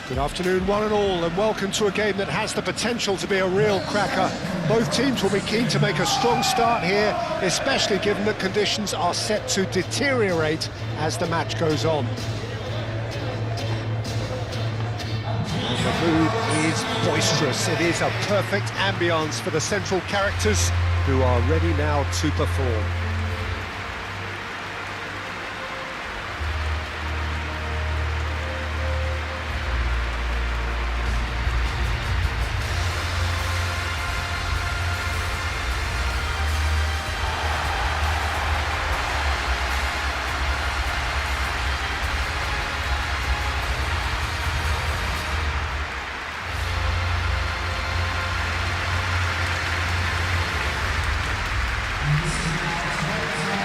Good afternoon, one and all, and welcome to a game that has the potential to be a real cracker. Both teams will be keen to make a strong start here, especially given that conditions are set to deteriorate as the match goes on. And the mood is boisterous. It is a perfect ambience for the central characters who are ready now to perform.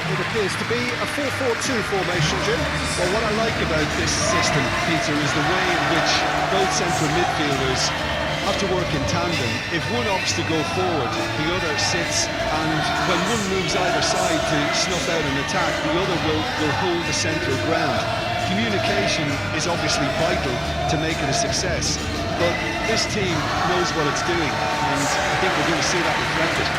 It appears to be a 4-4-2 formation, Jim. Well, what I like about this system, Peter, is the way in which both central midfielders have to work in tandem. If one opts to go forward, the other sits, and when one moves either side to snuff out an attack, the other will hold the central ground. Communication is obviously vital to make it a success, but this team knows what it's doing, and I think we're going to see that reflected.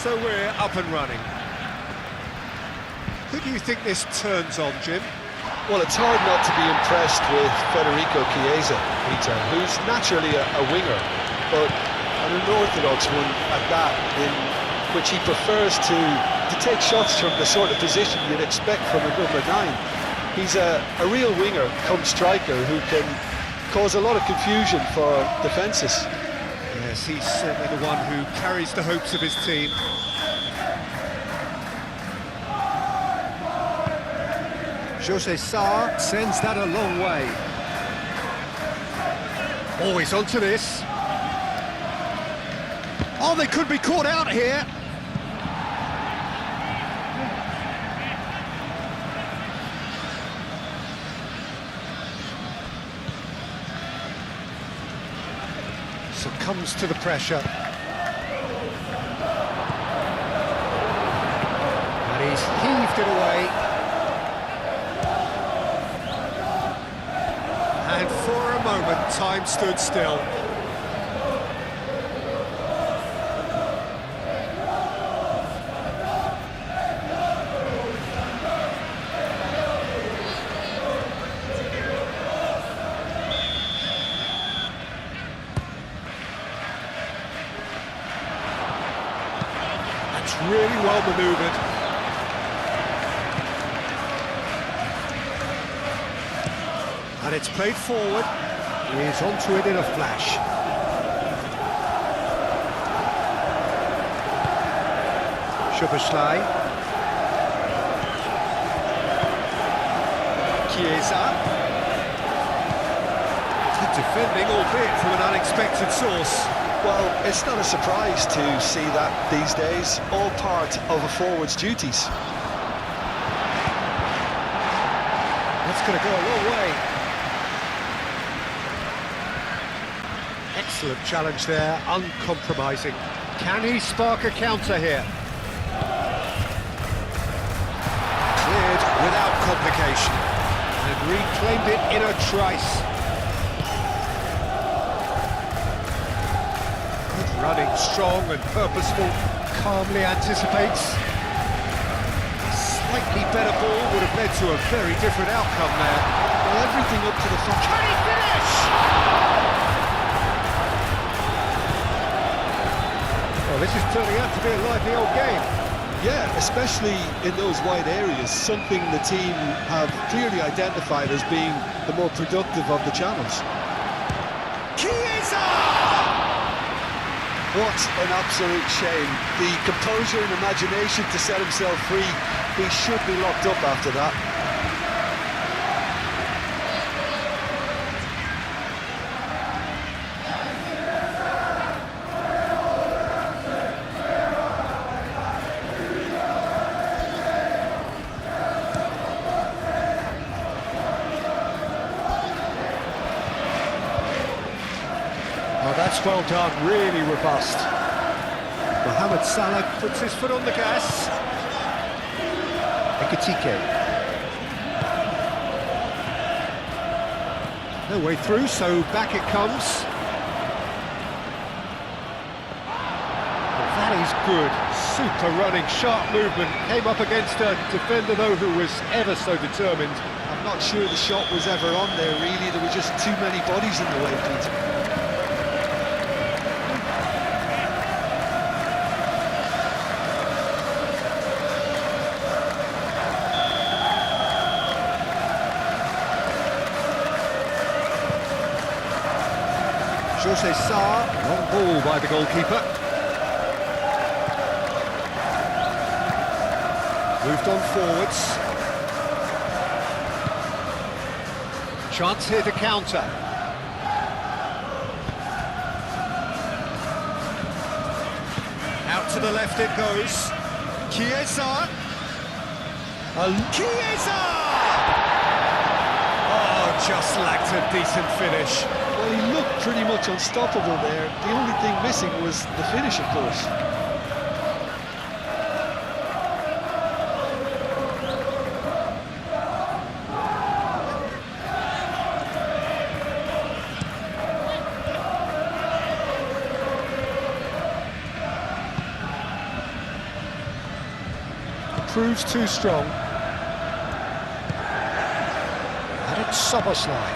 So we're up and running. Who do you think this turns on, Jim? Well, it's hard not to be impressed with Federico Chiesa, Peter, who's naturally a winger, but an unorthodox one at that, in which he prefers to take shots from the sort of position you'd expect from a number 9. He's a real winger, come striker, who can cause a lot of confusion for defences. Yes, he's certainly the one who carries the hopes of his team. Jose Sarr sends that a long way. Oh, he's onto this. Oh, they could be caught out here. Succumbs to the pressure. And he's heaved it away. And for a moment, time stood still. That's really well manoeuvred. And it's played forward. He's onto it in a flash. Szoboszlai. Chiesa. Good defending, albeit from an unexpected source. Well, it's not a surprise to see that these days, all part of a forward's duties. That's going to go a long way. Excellent challenge there, uncompromising. Can he spark a counter here? Cleared without complication. And reclaimed it in a trice. Good running, strong and purposeful. Calmly anticipates. A slightly better ball would have led to a very different outcome there. Well, everything up to the front. Can he finish? Well, this is turning out to be a lively old game. Yeah, especially in those wide areas, something the team have clearly identified as being the more productive of the channels. Chiesa! What an absolute shame. The composure and imagination to set himself free. He should be locked up after that. That's well done, really robust. Mohamed Salah puts his foot on the gas. Ekitike. No way through, so back it comes. That is good. Super running, sharp movement. Came up against a defender, though, who was ever so determined. I'm not sure the shot was ever on there, really. There were just too many bodies in the way, Peter. Jose Sarr, long ball by the goalkeeper. Moved on forwards. Chance here to counter. Out to the left it goes. Chiesa. Chiesa! Oh, just lacked a decent finish. Well, he looked pretty much unstoppable there. The only thing missing was the finish, of course. Proves too strong. And it's Szoboszlai.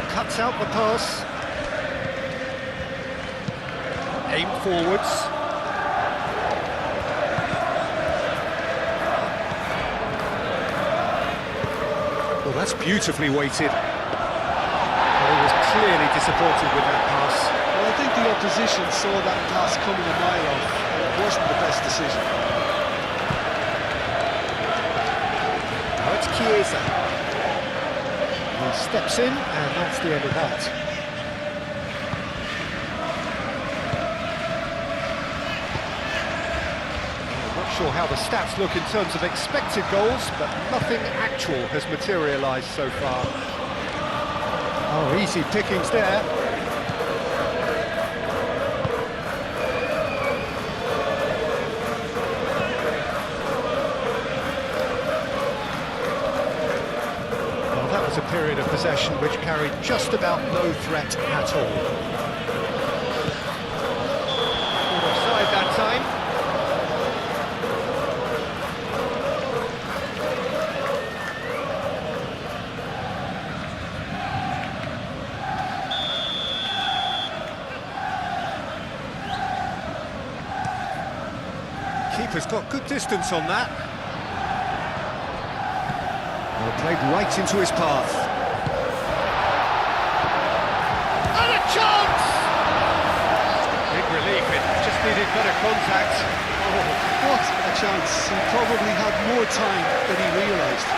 Cuts out the pass. Aim forwards. Well, that's beautifully weighted. Well, he was clearly disappointed with that pass. Well, I think the opposition saw that pass coming a mile off, and it wasn't the best decision. Now it's Chiesa. He steps in, and that's the end of that. I'm not sure how the stats look in terms of expected goals, but nothing actual has materialised so far. Oh, easy pickings there. A period of possession which carried just about no threat at all. Good offside that time. Keeper's got good distance on that. Played right into his path. And a chance! Big relief, it just needed better contact. Oh, what a chance. He probably had more time than he realised.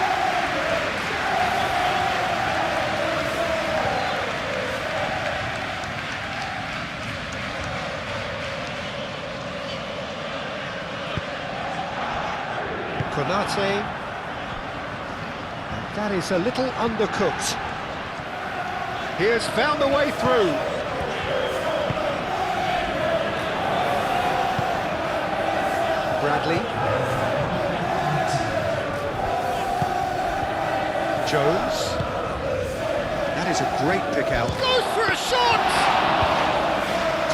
Konate. That is a little undercooked. He has found the way through. Bradley. Jones. That is a great pick out. Goes for a shot!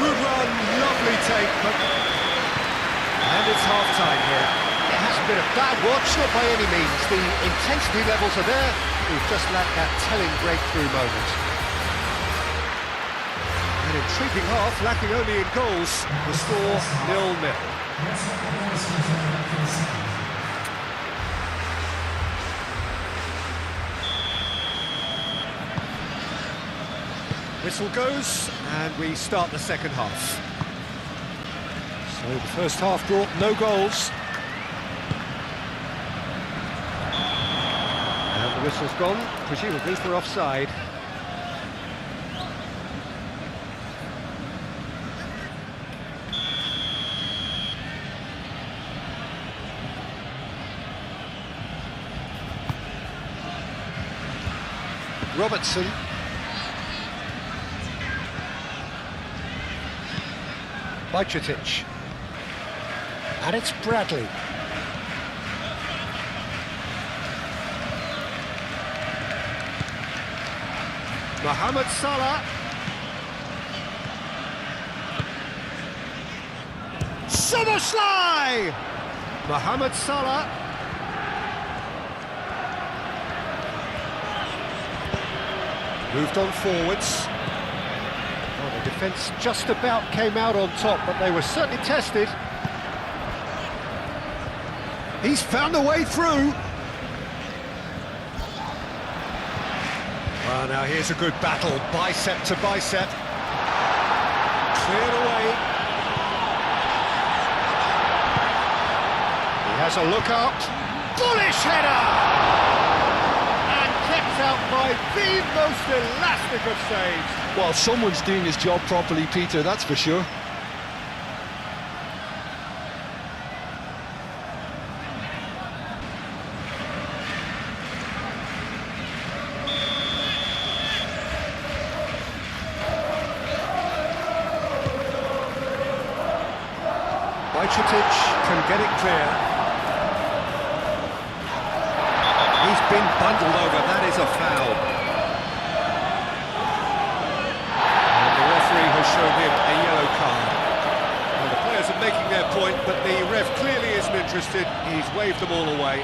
Good run, lovely take, and it's half-time here. It hasn't been a bad watch, not by any means. The intensity levels are there. We've just lacked that telling breakthrough moment. An intriguing half, lacking only in goals. The score 0-0. Whistle goes, and we start the second half. So the first half brought no goals. And the whistle's gone, presumably for offside. Bajcetic. And it's Bradley. Mohamed Salah. Soboslai! Mohamed Salah. Moved on forwards. Oh, the defence just about came out on top, but they were certainly tested. He's found a way through. Well, now here's a good battle, bicep to bicep. Cleared away. He has a look out. Bullish header! And kept out by the most elastic of saves. Well, someone's doing his job properly, Peter, that's for sure. Bajcetic can get it clear. He's been bundled over, that is a foul. And the referee has shown him a yellow card. Well, the players are making their point, but the ref clearly isn't interested. He's waved them all away.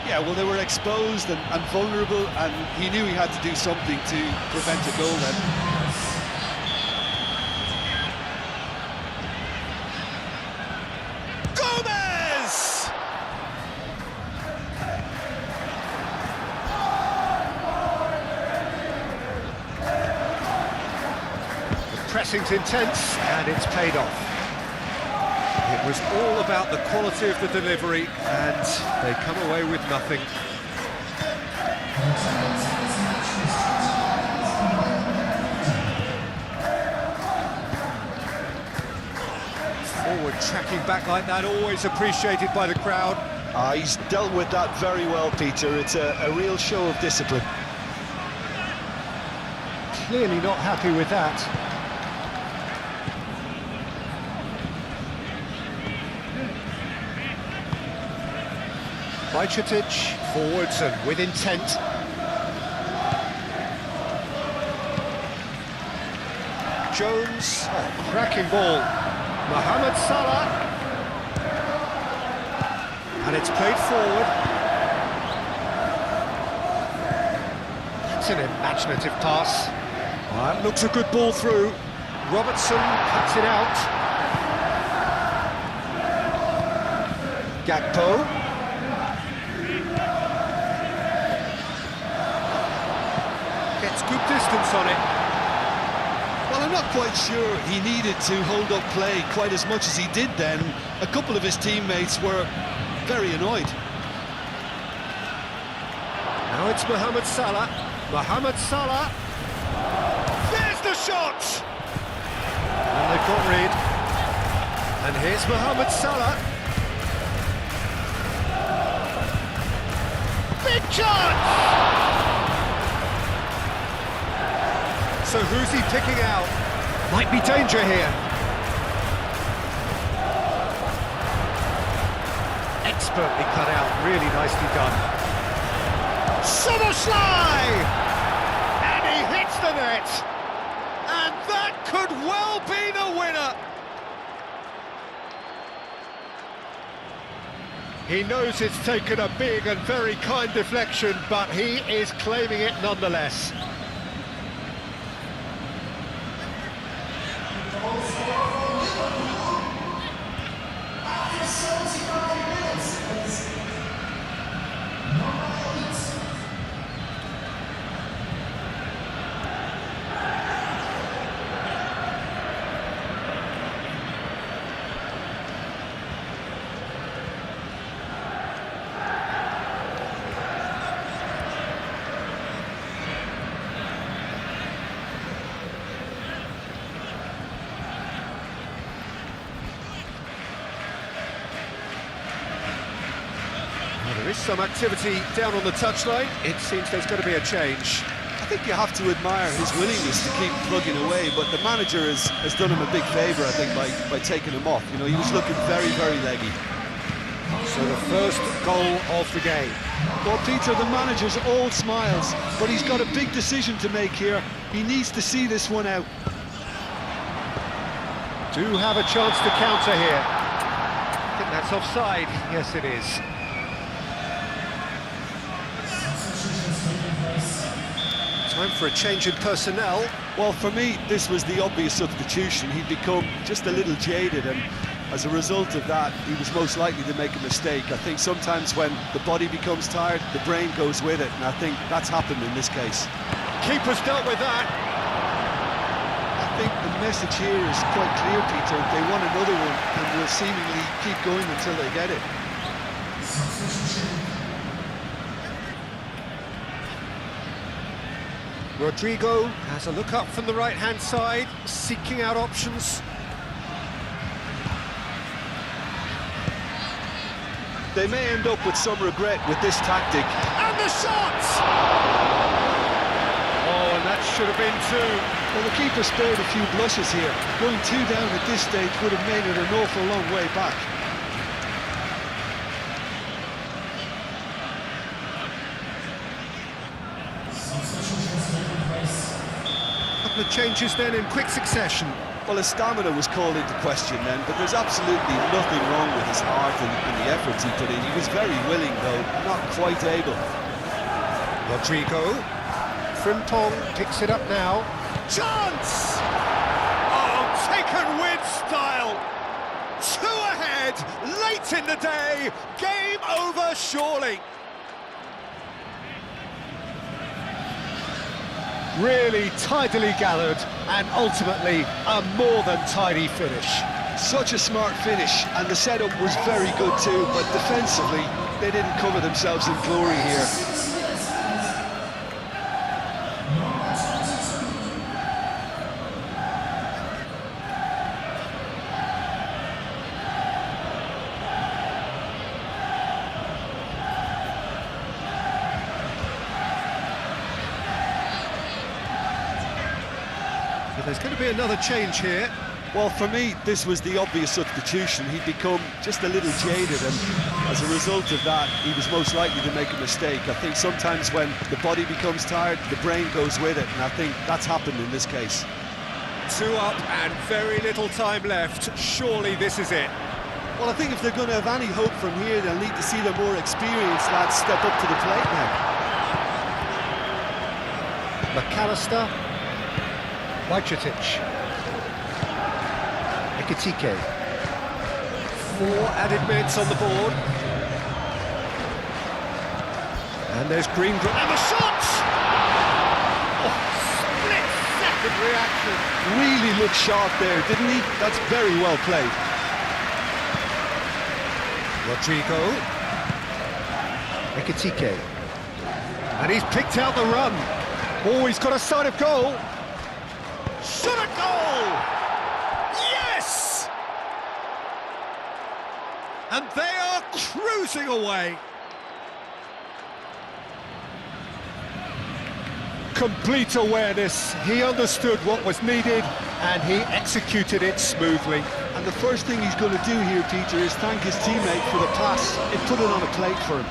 Yeah, well, they were exposed and vulnerable, and he knew he had to do something to prevent a goal then. Pressing's intense, and it's paid off. It was all about the quality of the delivery, and they come away with nothing. Forward tracking back like that, always appreciated by the crowd. He's dealt with that very well, Peter. It's a real show of discipline. Clearly not happy with that. Bajcetic, forwards and with intent. Jones, oh, cracking ball. Mohamed Salah. And it's played forward. That's an imaginative pass. That looks a good ball through. Robertson cuts it out. Gakpo. Gets good distance on it. Well, I'm not quite sure he needed to hold up play quite as much as he did then. A couple of his teammates were very annoyed. Now it's Mohamed Salah. Mohamed Salah. There's the shot! And they've got rid. And here's Mohamed Salah. Big chance! So who's he picking out? Might be danger here. Expertly cut out, really nicely done. Soboslai! And he hits the net! And that could well be the winner! He knows it's taken a big and very kind deflection, but he is claiming it nonetheless. There is some activity down on the touchline. It seems there's going to be a change. I think you have to admire his willingness to keep plugging away, but the manager has done him a big favour, I think, by taking him off. You know, he was looking very, very leggy. So the first goal of the game. Well, Peter, the manager's all smiles, but he's got a big decision to make here. He needs to see this one out. Do have a chance to counter here. I think that's offside. Yes, it is. Time for a change in personnel. Well, for me, this was the obvious substitution. He'd become just a little jaded, and as a result of that, he was most likely to make a mistake. I think sometimes when the body becomes tired, the brain goes with it, and I think that's happened in this case. Keeper's dealt with that. I think the message here is quite clear, Peter. They want another one, and will seemingly keep going until they get it. Rodrigo has a look up from the right-hand side, seeking out options. They may end up with some regret with this tactic. And the shot! Oh, and that should have been two. Well, the keeper spared a few blushes here. Going two down at this stage would have made it an awful long way back. Couple of changes then in quick succession. Well, his stamina was called into question then, but there's absolutely nothing wrong with his heart and the efforts he put in. He was very willing, though, not quite able. Rodrigo. Frimpong picks it up now. Chance! Oh, taken with style. Two ahead, late in the day. Game over, surely. Really tidily gathered, and ultimately a more than tidy finish. Such a smart finish, and the setup was very good too, but defensively, they didn't cover themselves in glory here. There's going to be another change here. Well, for me, this was the obvious substitution. He'd become just a little jaded, and as a result of that, he was most likely to make a mistake. I think sometimes when the body becomes tired, the brain goes with it, and I think that's happened in this case. Two up and very little time left. Surely this is it. Well, I think if they're going to have any hope from here, they'll need to see the more experienced lads step up to the plate now. McAllister. Vajcetic. Ekitike. 4 added minutes on the board. And there's Green. And the shot! Oh, split-second reaction. Really looked sharp there, didn't he? That's very well played. Rodrigo. Ekitike. And he's picked out the run. Oh, he's got a sight of goal. Shot a goal! Yes! And they are cruising away. Complete awareness. He understood what was needed and he executed it smoothly. And the first thing he's going to do here, Peter, is thank his teammate for the pass. It put it on a plate for him.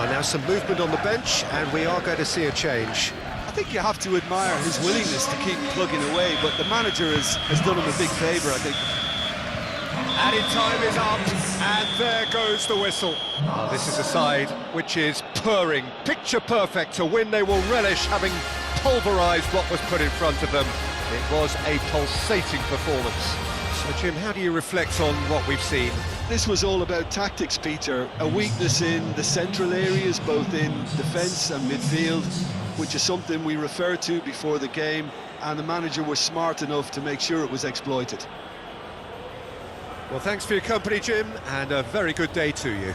Now some movement on the bench, and we are going to see a change. I think you have to admire his willingness to keep plugging away, but the manager has done him a big favour, I think. Added time is up, and there goes the whistle. Oh, this is a side which is purring, picture perfect. To win, they will relish having pulverised what was put in front of them. It was a pulsating performance. So, Jim, how do you reflect on what we've seen? This was all about tactics, Peter. A weakness in the central areas, both in defence and midfield, which is something we referred to before the game, and the manager was smart enough to make sure it was exploited. Well, thanks for your company, Jim, and a very good day to you.